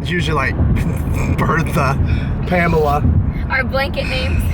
It's usually like Bertha, Pamela. Our blanket names.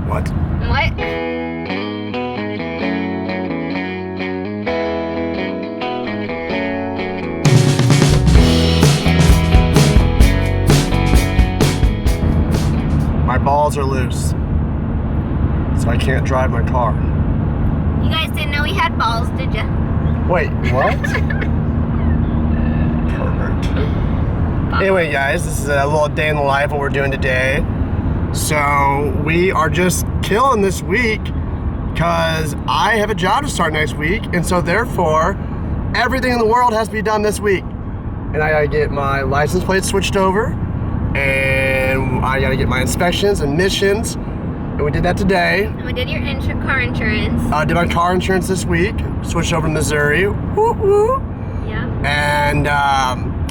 What? What? My balls are loose, so I can't drive my car. You guys didn't know he had balls, did you? Wait, what? Pervert. Anyway, guys, this is a little day in the life of what we're doing today. So we are just killing this week because I have a job to start next week, and so therefore everything in the world has to be done this week. And I gotta get my license plate switched over, and I gotta get my inspections and missions, and we did that today. And we did your car insurance. I did my car insurance this week, switched over to Missouri. Woo woo. Yeah. And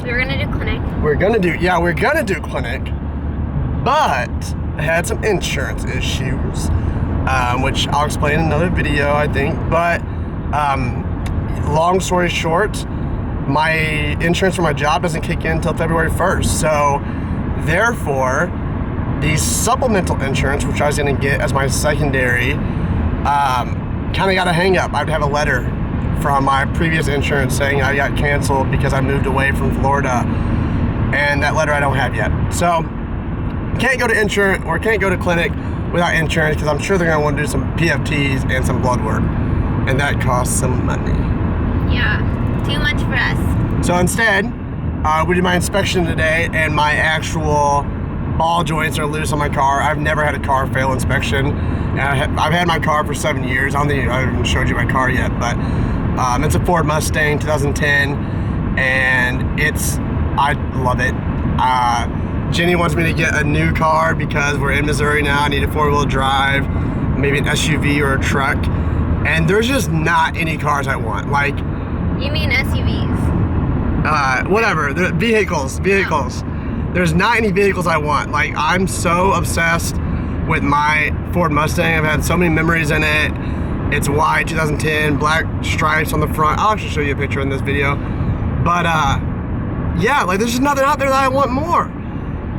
We were gonna do clinic. we're gonna do clinic, but I had some insurance issues, which I'll explain in another video, I think. But long story short, my insurance for my job doesn't kick in until February 1st. So therefore, the supplemental insurance, which I was gonna get as my secondary, kind of got a hang up. I'd have a letter from my previous insurance saying I got canceled because I moved away from Florida, and that letter I don't have yet. So can't go to insurance or can't go to clinic without insurance because I'm sure they're gonna want to do some PFTs and some blood work, and that costs some money. Yeah. Too much for us. So instead, we did my inspection today, and my actual ball joints are loose on my car. I've never had a car fail inspection, and I've had my car for 7 years. I don't think I haven't showed you my car yet, but it's a Ford Mustang 2010, and I love it. Jenny wants me to get a new car because we're in Missouri now. I need a 4-wheel drive, maybe an SUV or a truck, and there's just not any cars I want. Like, You mean SUVs? whatever, the vehicles. There's not any vehicles I want. Like, I'm so obsessed with my Ford Mustang. I've had so many memories in it. It's white, 2010, black stripes on the front. I'll actually show you a picture in this video. But yeah, like, there's just nothing out there that I want more.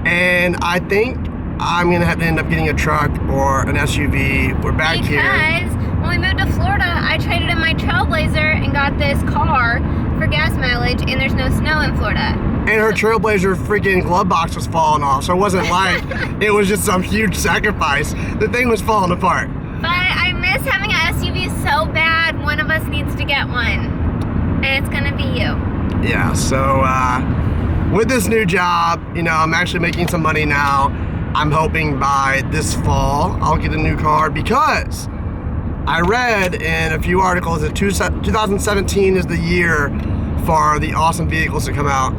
And I think I'm gonna have to end up getting a truck or an SUV. We're back here. Because when we moved to Florida, I traded in my Trailblazer and got this car for gas mileage, and there's no snow in Florida. And her Trailblazer freaking glove box was falling off, so it wasn't like it was just some huge sacrifice. The thing was falling apart. But I miss having an SUV so bad. One of us needs to get one, and it's gonna be you. Yeah, so with this new job, I'm actually making some money now. I'm hoping by this fall I'll get a new car because I read in a few articles that 2017 is the year for the awesome vehicles to come out.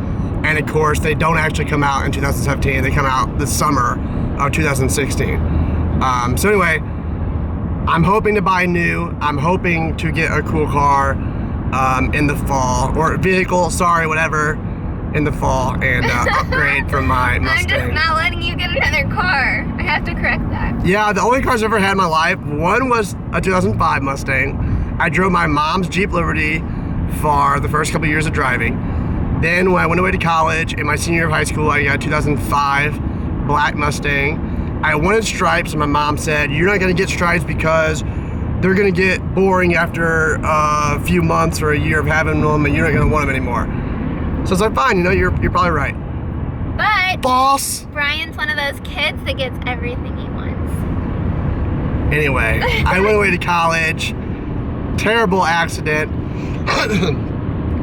And of course, they don't actually come out in 2017. They come out this summer of 2016. So anyway, I'm hoping to buy new. I'm hoping to get a cool car in the fall, or vehicle, whatever, in the fall, and upgrade from my Mustang. I'm just not letting you get another car. I have to correct that. Yeah, the only cars I've ever had in my life, one was a 2005 Mustang. I drove my mom's Jeep Liberty for the first couple years of driving. Then when I went away to college, in my senior year of high school, I got a 2005 black Mustang. I wanted stripes, and my mom said, "You're not gonna get stripes because they're gonna get boring after a few months or a year of having them, and you're not gonna want them anymore." So it's like, fine, you're probably right. But Boss! Brian's one of those kids that gets everything he wants. Anyway, I went away to college. Terrible accident.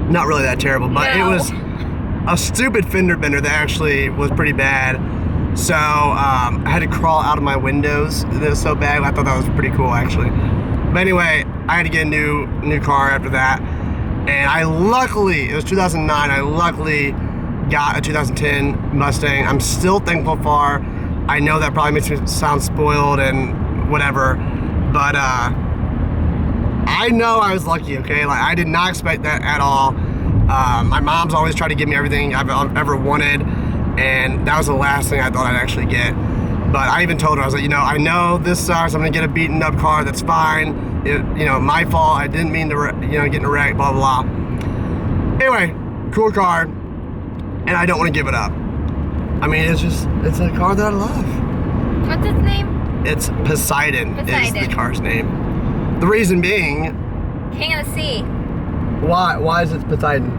Not really that terrible, but No. it was a stupid fender bender that actually was pretty bad. So I had to crawl out of my windows. It was so bad. I thought that was pretty cool, actually. But anyway, I had to get a new car after that. And it was 2009, I luckily got a 2010 Mustang. I'm still thankful for. I know that probably makes me sound spoiled and whatever, but I know I was lucky, okay? Like, I did not expect that at all. My mom's always tried to give me everything I've ever wanted, and that was the last thing I thought I'd actually get. But I even told her, I was like, I know this sucks. I'm gonna get a beaten up car. That's fine. My fault. I didn't mean to, get in a wreck. Blah blah. Anyway, cool car. and I don't want to give it up. I mean, it's a car that I love. What's its name? It's Poseidon is the car's name. The reason being... King of the Sea. Why is it Poseidon?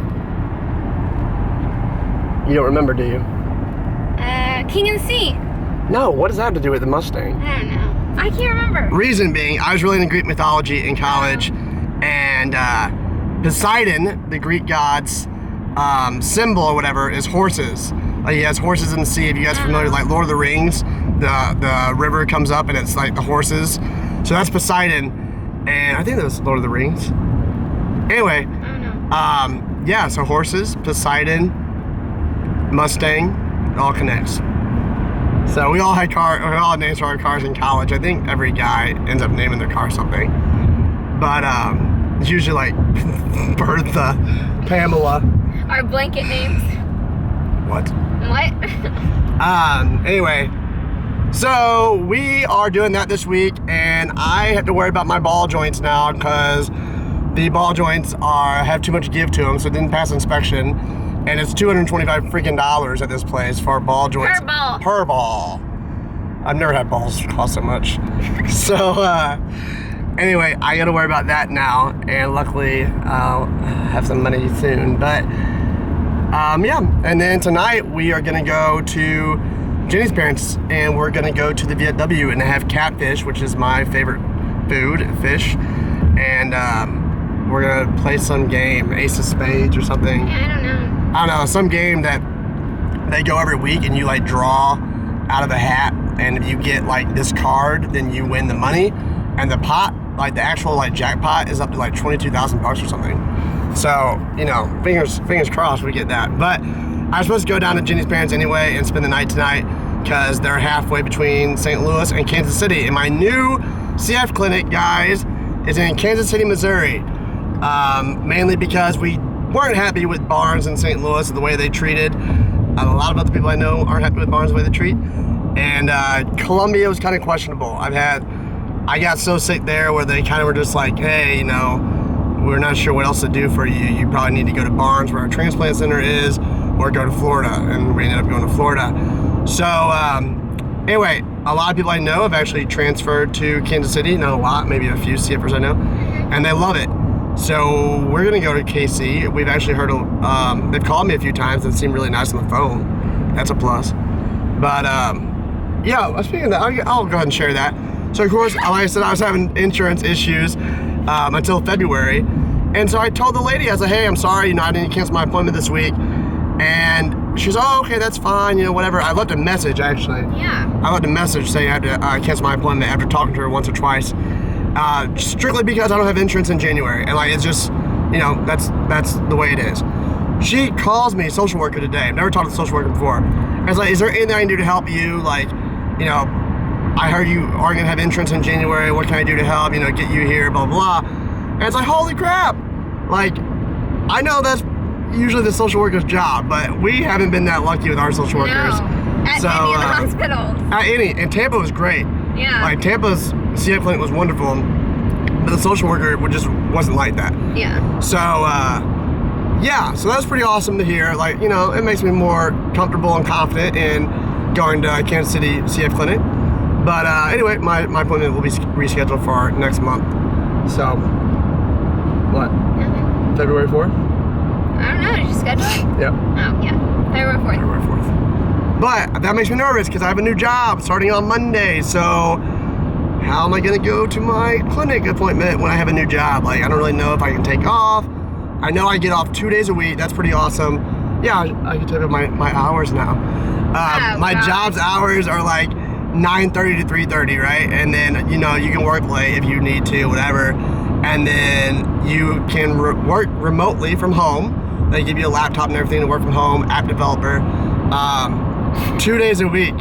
You don't remember, do you? King of the Sea. No, what does that have to do with the Mustang? I don't know. I can't remember. Reason being, I was really into Greek mythology in college, and Poseidon, the Greek god's symbol or whatever, is horses. Like, he has horses in the sea. If you guys are familiar with like Lord of the Rings, the river comes up and it's like the horses. So that's Poseidon, and I think that was Lord of the Rings. Anyway, I don't know. yeah, so horses, Poseidon, Mustang, it all connects. So we all had names for our cars in college. I think every guy ends up naming their car something. But it's usually like Bertha, Pamela. Our blanket names. What? What? Anyway, so we are doing that this week, and I have to worry about my ball joints now because the ball joints have too much give to them, so it didn't pass inspection, and it's $225 freaking dollars at this place for ball joints. Per ball. Per ball. I've never had balls cost so much. So anyway, I got to worry about that now, and luckily I'll have some money soon. But yeah, and then tonight we are gonna go to Jenny's parents, and we're gonna go to the VFW and have catfish, which is my favorite fish, and we're gonna play some game, Ace of Spades or something. Yeah, I don't know. Some game that they go every week, and you like draw out of a hat, and if you get like this card, then you win the money, and the pot, like the actual like jackpot, is up to like $22,000 or something. So, you know, fingers crossed we get that. But I was supposed to go down to Jenny's parents anyway and spend the night tonight because they're halfway between St. Louis and Kansas City. And my new CF clinic, guys, is in Kansas City, Missouri. Mainly because we weren't happy with Barnes in St. Louis and the way they treated. A lot of other people I know aren't happy with Barnes the way they treat. And Columbia was kind of questionable. I got so sick there where they kind of were just like, hey, you know, we're not sure what else to do for you. You probably need to go to Barnes where our transplant center is, or go to Florida. And we ended up going to Florida. So anyway, a lot of people I know have actually transferred to Kansas City. Not a lot, maybe a few CFers I know. And they love it. So we're gonna go to KC. We've actually heard, they've called me a few times and seemed really nice on the phone. That's a plus. But yeah, speaking of that, I'll go ahead and share that. So of course, like I said, I was having insurance issues until February. And so I told the lady, I was like, hey, I'm sorry, you know, I didn't cancel my appointment this week. And she's, oh, okay, that's fine, you know, whatever. I left a message, actually. Yeah. I left a message saying I had to cancel my appointment after talking to her once or twice. Strictly because I don't have insurance in January. And like, it's just, you know, that's the way it is. She calls me, social worker today. I've never talked to a social worker before. And it's like, is there anything I can do to help you? Like, you know, I heard you are gonna have insurance in January. What can I do to help, you know, get you here, blah, blah, blah. And it's like, holy crap. Like, I know that's usually the social worker's job, but we haven't been that lucky with our social workers. No. At any of the hospitals. At any, and Tampa was great. Yeah. Like, Tampa's CF clinic was wonderful, but the social worker just wasn't like that. Yeah. So, yeah, so that was pretty awesome to hear. Like, you know, it makes me more comfortable and confident in going to Kansas City CF clinic. But anyway, my appointment will be rescheduled for next month. So, what? Nothing. February 4th? I don't know. Did you schedule it? Yep. Oh, yeah. February 4th. February 4th. But that makes me nervous because I have a new job starting on Monday. So, how am I going to go to my clinic appointment when I have a new job? Like, I don't really know if I can take off. I know I get off 2 days a week. That's pretty awesome. Yeah, I can take up my hours now. My job's hours are like 9:30 to 3:30, right? And then, you know, you can work late if you need to, whatever. And then you can work remotely from home. They give you a laptop and everything to work from home, app developer, 2 days a week.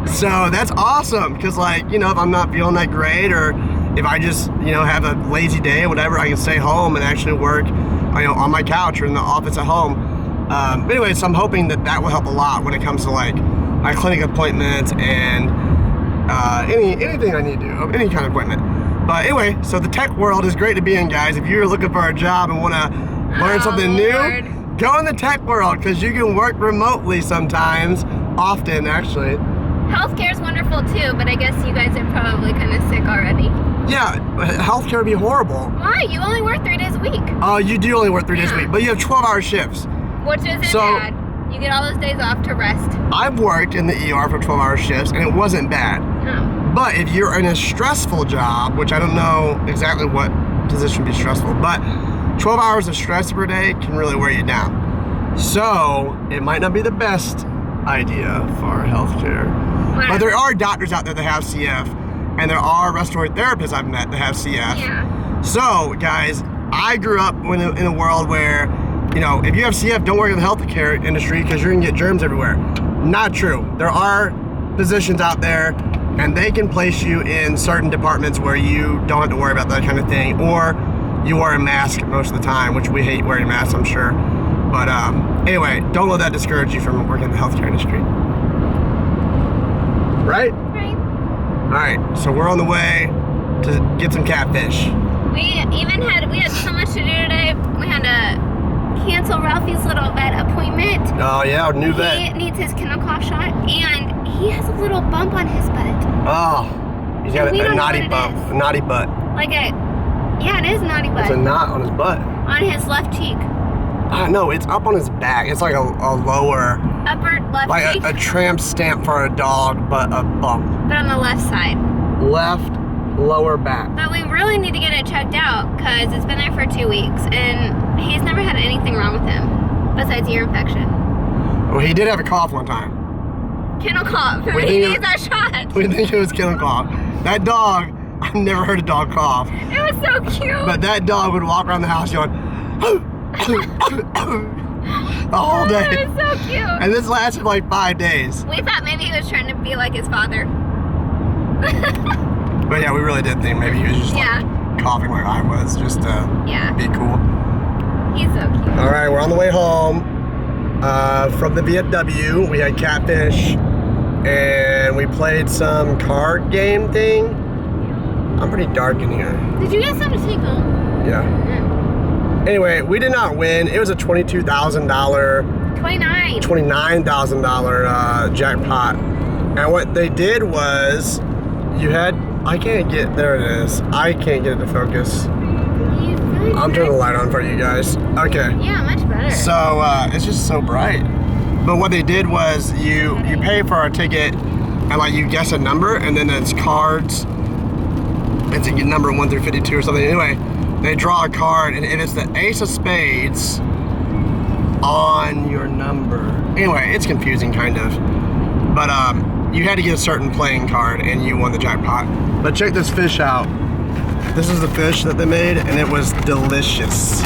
So that's awesome, because like, you know, if I'm not feeling that great, or if I just, you know, have a lazy day or whatever, I can stay home and actually work, you know, on my couch or in the office at home. Anyway, so I'm hoping that will help a lot when it comes to like my clinic appointments and anything I need to do, any kind of appointment. But anyway, so the tech world is great to be in, guys. If you're looking for a job and want to learn something new, Go in the tech world because you can work remotely sometimes, often actually. Healthcare is wonderful too, but I guess you guys are probably kind of sick already. Yeah, healthcare would be horrible. Why? You only work 3 days a week. Oh, you do only work 3 days a Yeah. week, but you have 12-hour shifts. Which isn't So- bad. You get all those days off to rest. I've worked in the ER for 12-hour shifts, and it wasn't bad. No. But if you're in a stressful job, which I don't know exactly what position would be stressful, but 12 hours of stress per day can really wear you down. So it might not be the best idea for healthcare. But there are doctors out there that have CF, and there are respiratory therapists I've met that have CF. Yeah. So, guys, I grew up in a world where, you know, if you have CF, don't work in the healthcare industry because you're gonna get germs everywhere. Not true. There are physicians out there, and they can place you in certain departments where you don't have to worry about that kind of thing, or you wear a mask most of the time, which we hate wearing masks, I'm sure. But anyway, don't let that discourage you from working in the healthcare industry. Right? Right. All right, so we're on the way to get some catfish. We had so much to do today. We had to cancel Ralphie's little vet appointment. Oh yeah, our new He vet. needs his kennel cough shot, and he has a little bump on his butt. Oh, he's got And we a don't know naughty what it bump, is. a naughty butt. Yeah, it is naughty butt. It's a knot on his butt. On his left cheek. No, it's up on his back. It's like a lower, Upper left like cheek, a tramp stamp for a dog, but a bump. but on the left side. Left lower back. But we really need to get it checked out because it's been there for 2 weeks and he's never had anything wrong with him besides ear infection. Well, he did have a cough one time. Kennel cough. We He think needs that shot. We think it was kennel cough. That dog, I've never heard a dog cough, It was so cute. but that dog would walk around the house going, the whole day. It was so cute. And this lasted like 5 days. We thought maybe he was trying to be like his father. But yeah, we really did think maybe he was just Yeah. like coughing like I was, just to Yeah. be cool. He's so cute. All right, we're on the way home from the VFW. We had catfish, and we played some card game thing. I'm pretty dark in here. Did you get something to take home? Yeah. Anyway, we did not win. It was a $22,000, 29. $29,000 jackpot. And what they did was, I can't get, there it is. I can't get it to focus. I'm turning the light on for you guys. Okay. Yeah, much better. So it's just so bright. But what they did was you pay for a ticket and like you guess a number and then it's cards. It's a number 1 through 52 or something. Anyway, they draw a card and it's the ace of spades on your number. Anyway, it's confusing kind of. But you had to get a certain playing card and you won the jackpot. But check this fish out. This is the fish that they made and it was delicious.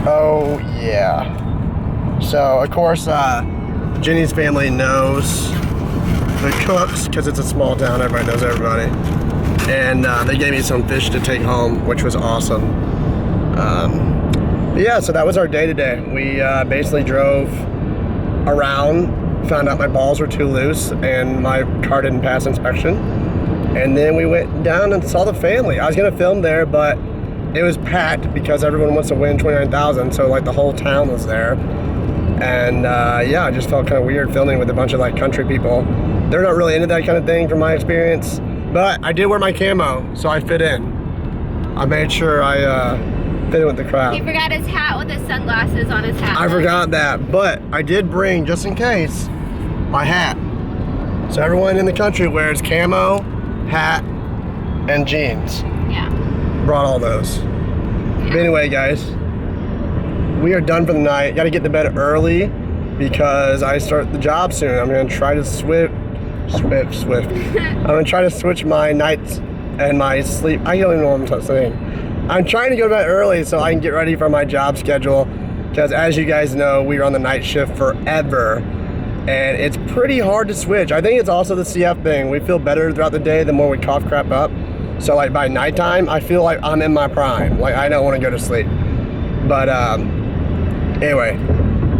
Oh yeah. So of course Jenny's family knows the cooks because it's a small town, everybody knows everybody. And they gave me some fish to take home, which was awesome. But yeah, so that was our day today. We basically drove around, found out my balls were too loose and my car didn't pass inspection. And then we went down and saw the family. I was gonna film there, but it was packed because everyone wants to win 29,000, so like the whole town was there. And yeah, I just felt kind of weird filming with a bunch of like country people. They're not really into that kind of thing from my experience, but I did wear my camo, so I fit in. I made sure I fit in with the crowd. He forgot his hat with his sunglasses on his hat. I forgot that, but I did bring, just in case, my hat. So everyone in the country wears camo, hat, and jeans. Yeah. Brought all those. But anyway, guys, we are done for the night. Got to get to bed early because I start the job soon. I'm gonna try to I'm gonna try to switch my nights and my sleep. I don't even know what I'm saying. I'm trying to go to bed early so I can get ready for my job schedule because as you guys know, we were on the night shift forever and it's pretty hard to switch. I think it's also the CF thing. We feel better throughout the day the more we cough crap up. So like by nighttime, I feel like I'm in my prime. Like I don't want to go to sleep. But anyway,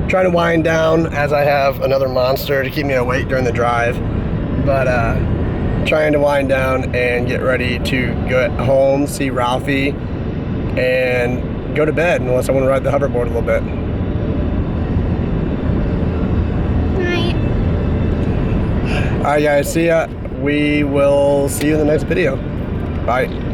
trying to wind down as I have another monster to keep me awake during the drive. But trying to wind down and get ready to go home, see Ralphie, and go to bed unless I want to ride the hoverboard a little bit. Night. All right, guys. See ya. We will see you in the next video. Bye.